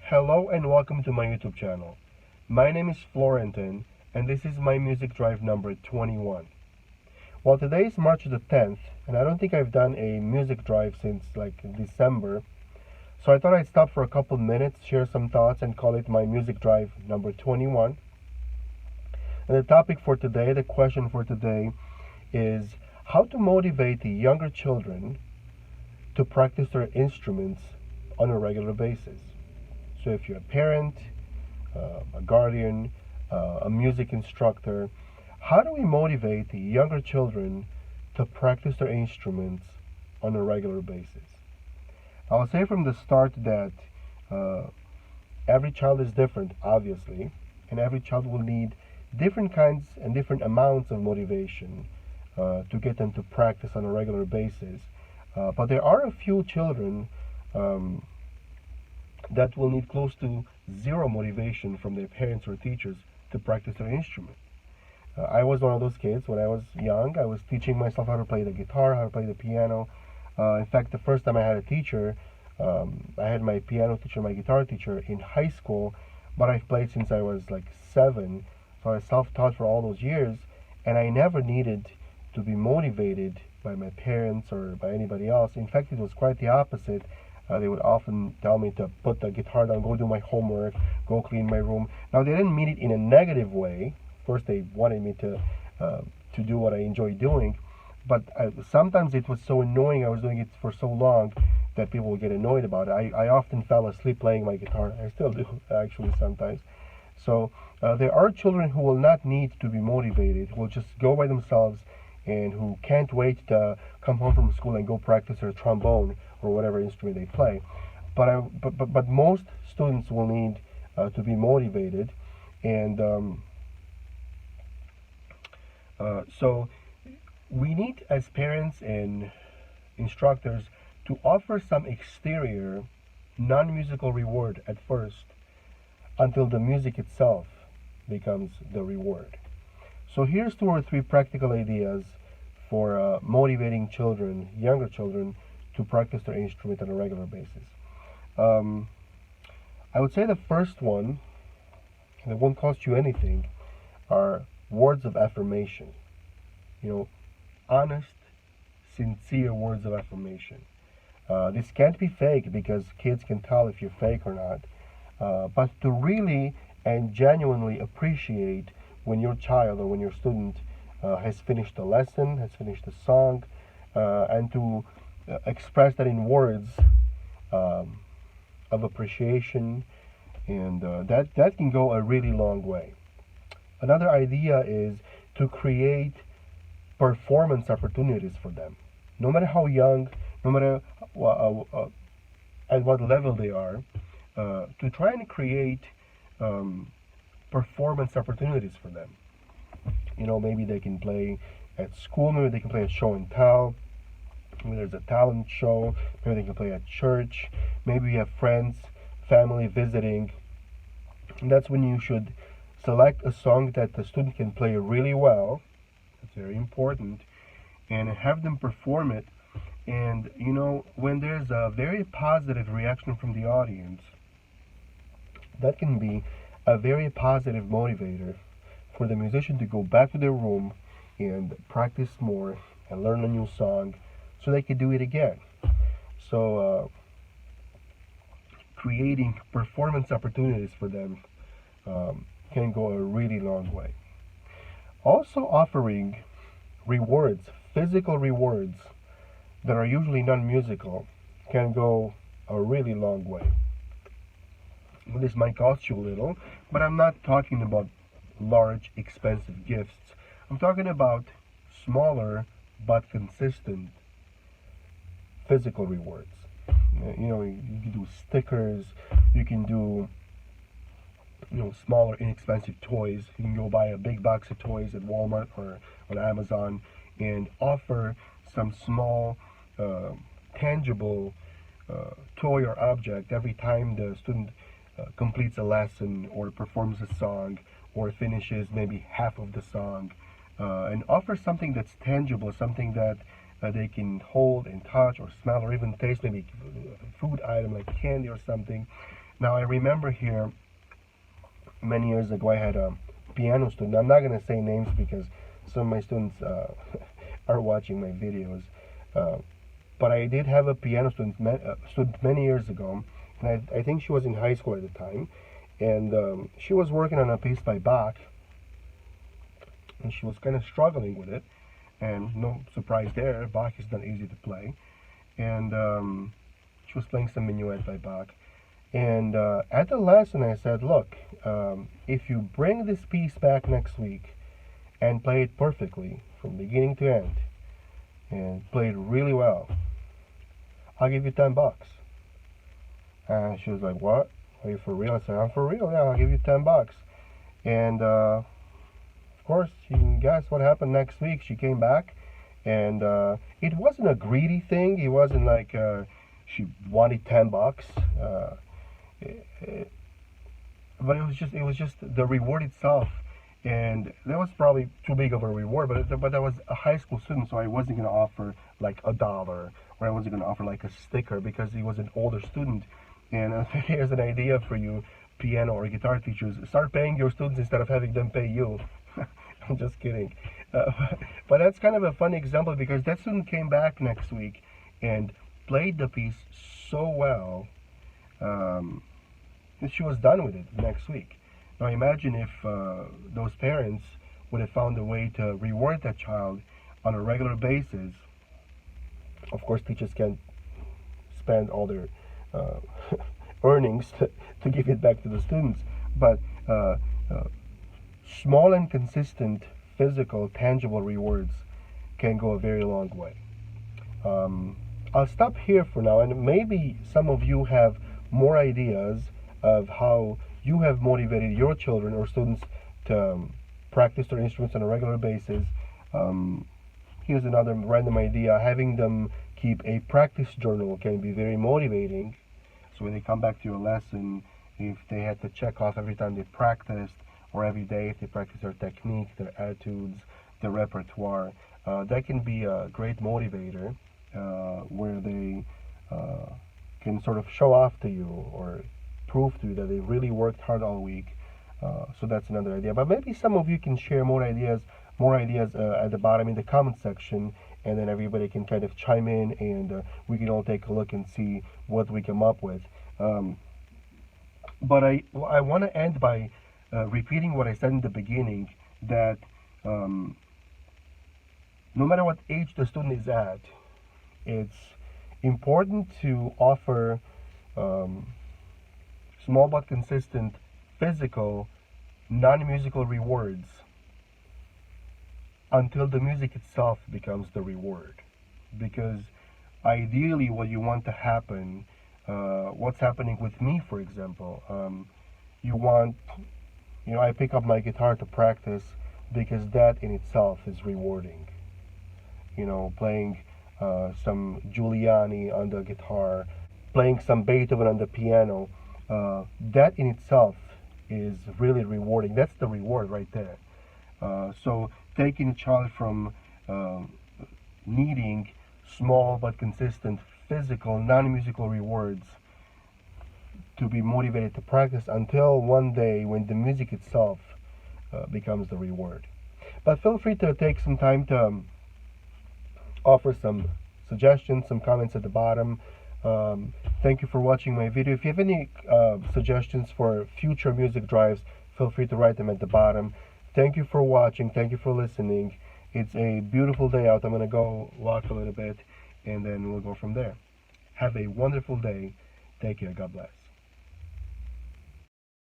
Hello and welcome to my YouTube channel. My name is Florentin and this is my music drive number 21. Well, today is March the 10th and I don't think I've done a music drive since like December. So I thought I'd stop for a couple minutes, share some thoughts and call it my music drive number 21. And the topic for today, the question for today is how to motivate the younger children to practice their instruments on a regular basis. So if you're a parent, a guardian, a music instructor, how do we motivate the younger children to practice their instruments on a regular basis? I'll say from the start that every child is different, obviously, and every child will need different kinds and different amounts of motivation to get them to practice on a regular basis. But there are a few children that will need close to zero motivation from their parents or teachers to practice their instrument. I was one of those kids. When I was young, I was teaching myself how to play the guitar, how to play the piano. In fact, the first time I had a teacher, I had my piano teacher, my guitar teacher in high school, but I've played since I was like 7, so I was self-taught for all those years, and I never needed to be motivated by my parents or by anybody else. In fact, it was quite the opposite. They would often tell me to put the guitar down, go do my homework, go clean my room. Now, they didn't mean it in a negative way. First, they wanted me to do what I enjoy doing, but sometimes it was so annoying. I was doing it for so long that people would get annoyed about it. I often fell asleep playing my guitar. I still do, actually, sometimes. So there are children who will not need to be motivated, who will just go by themselves and who can't wait to come home from school and go practice their trombone or whatever instrument they play. But most students will need to be motivated, and so we need, as parents and instructors, to offer some exterior non-musical reward at first until the music itself becomes the reward. So here's 2 or 3 practical ideas for motivating children, younger children, to practice their instrument on a regular basis. I would say the first one, and it won't cost you anything, are words of affirmation. You know, honest, sincere words of affirmation. This can't be fake because kids can tell if you're fake or not. But to really and genuinely appreciate when your child or when your student has finished a lesson, has finished a song, and to express that in words of appreciation, and that can go a really long way. Another idea is to create performance opportunities for them. No matter how young, no matter at what level they are, to try and create performance opportunities for them. You know, maybe they can play at school, maybe they can play at show and tell, maybe there's a talent show, maybe they can play at church, maybe you have friends, family visiting. And that's when you should select a song that the student can play really well. That's very important, and have them perform it. And you know, when there's a very positive reaction from the audience, that can be a very positive motivator for the musician to go back to their room and practice more and learn a new song so they can do it again. So creating performance opportunities for them can go a really long way. Also offering rewards, physical rewards that are usually non-musical, can go a really long way. This might cost you a little, but I'm not talking about large, expensive gifts. I'm talking about smaller but consistent physical rewards. You know, you can do stickers, you can do, you know, smaller, inexpensive toys. You can go buy a big box of toys at Walmart or on Amazon and offer some small, tangible toy or object every time the student completes a lesson or performs a song or finishes maybe half of the song, and offer something that's tangible, something that they can hold and touch or smell or even taste, maybe a food item like candy or something, Now I remember here many years ago I had a piano student. I'm not going to say names because some of my students are watching my videos. Uh, but I did have a piano student many years ago, and I think she was in high school at the time, and she was working on a piece by Bach, and she was kind of struggling with it, and no surprise there, Bach is not easy to play, and she was playing some minuet by Bach, and at the lesson I said, look, if you bring this piece back next week and play it perfectly from beginning to end, and play it really well, I'll give you $10. And she was like, what? Are you for real? I said, I'm for real, yeah, I'll give you $10. And of course, you can guess what happened next week. She came back, and it wasn't a greedy thing. It wasn't like she wanted $10. But it was just the reward itself. And that was probably too big of a reward, but I was a high school student, so I wasn't going to offer like $1, or I wasn't going to offer like a sticker because he was an older student. And here's an idea for you piano or guitar teachers: start paying your students instead of having them pay you. I'm just kidding. But that's kind of a funny example because that student came back next week and played the piece so well that she was done with it next week. Now imagine if those parents would have found a way to reward that child on a regular basis. Of course, teachers can't spend all their earnings to give it back to the students, but small and consistent physical, tangible rewards can go a very long way. I'll stop here for now, and maybe some of you have more ideas of how you have motivated your children or students to practice their instruments on a regular basis. Here's another random idea: having them keep a practice journal can be very motivating. So when they come back to your lesson, if they had to check off every time they practiced, or every day if they practice their technique, their attitudes, their repertoire, that can be a great motivator where they can sort of show off to you or prove to you that they really worked hard all week. So that's another idea. But maybe some of you can share more ideas at the bottom in the comment section, and then everybody can kind of chime in, and we can all take a look and see what we come up with. But I want to end by repeating what I said in the beginning, that no matter what age the student is at, it's important to offer small but consistent physical, non-musical rewards until the music itself becomes the reward. Because ideally what you want to happen, what's happening with me, for example, I pick up my guitar to practice because that in itself is rewarding. Playing some Giuliani on the guitar, playing some Beethoven on the piano, that in itself is really rewarding. That's the reward right there. So taking a child from needing small but consistent physical, non-musical rewards to be motivated to practice until one day when the music itself becomes the reward. But feel free to take some time to offer some suggestions, some comments at the bottom. Thank you for watching my video. If you have any suggestions for future music drives, feel free to write them at the bottom. Thank you for watching. Thank you for listening. It's a beautiful day out. I'm going to go walk a little bit, and then we'll go from there. Have a wonderful day. Take care. God bless.